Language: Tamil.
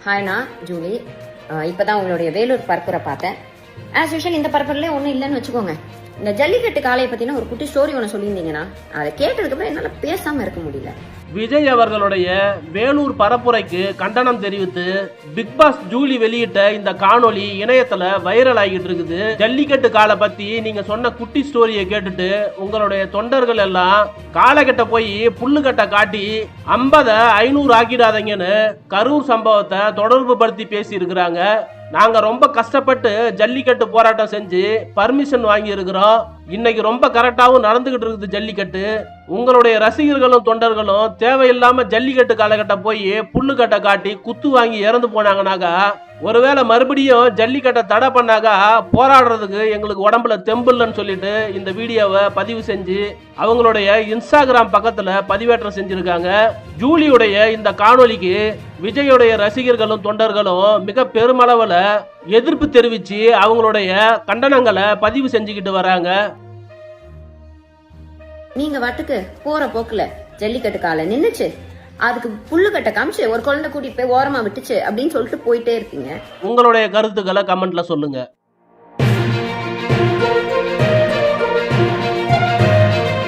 ஹாய்ண்ணா ஜூலி. இப்போதான் உங்களுடைய வேலூர் பரப்புரை பார்த்தேன். ஆஸ் யூஷுவல் இந்த பரப்புரையிலே ஒன்றும் இல்லைன்னு வச்சுக்கோங்க. இந்த ஜல்லிக்கட்டு காளையை பற்றின ஒரு குட்டி ஸ்டோரி ஒன்று சொல்லியிருந்தீங்கன்னா அதை கேட்டதுக்கப்புறம் என்னால் பேசாமல் இருக்க முடியல. விஜய் அவர்களுடைய வேலூர் பரப்புரைக்கு கண்டனம் தெரிவித்து பிக் பாஸ் ஜூலி வெளியிட்ட இந்த காணொளி இணையத்துல வைரல் ஆகிட்டு இருக்குது. ஜல்லிக்கட்டு காலை பத்தி நீங்க சொன்ன குட்டி ஸ்டோரியை கேட்டுட்டு உங்களுடைய தொண்டர்கள் எல்லாம் காளைகட்ட போய் புல்லுக்கட்டை காட்டி 50-500 ஆக்கிடாதீங்கன்னு கரூர் சம்பவத்தை தொடர்பு படுத்தி பேசி இருக்கிறாங்க. நாங்க ரொம்ப கஷ்டப்பட்டு ஜல்லிக்கட்டு போராட்டம் செஞ்சு பர்மிஷன் வாங்கி இருக்கிறோம். இன்னைக்கு ரொம்ப கரெக்டாவும் நடந்துகிட்டு இருக்குது ஜல்லிக்கட்டு. உங்களுடைய ரசிகர்களும் தொண்டர்களும் தேவையில்லாம ஜல்லிக்கட்டு காலகட்ட போய் புல்லுக்கட்டை காட்டி குத்து வாங்கி இறந்து போனாங்கனாக்கா, ஒருவேளை மறுபடியும் ஜல்லிக்கட்டை தடை பண்ணாக்கா போராடுறதுக்கு எங்களுக்கு உடம்புல தெம்பில்லைன்னு சொல்லிட்டு இந்த வீடியோவை பதிவு செஞ்சு அவங்களுடைய இன்ஸ்டாகிராம் பக்கத்துல பதிவேற்றம் செஞ்சிருக்காங்க. ஜூலியுடைய இந்த காணொலிக்கு விஜயுடைய ரசிகர்களும் தொண்டர்களும் மிக பெருமளவுல எதிர்ப்பு தெரிவிச்சு அவங்களுடைய கண்டனங்களை பதிவு செஞ்சுக்கிட்டு வராங்க. நீங்க வாட்டுக்கு போற போக்குல ஜல்லிக்கட்டு காலை நின்னுச்சு, அதுக்கு புல்லுக்கட்டை காமிச்சு ஒரு குழந்தை கூட்டிட்டு போய் ஓரமா விட்டுச்சு அப்படின்னு சொல்லிட்டு போயிட்டே இருப்பீங்க. உங்களுடைய கருத்துக்களை கமெண்ட்ல சொல்லுங்க.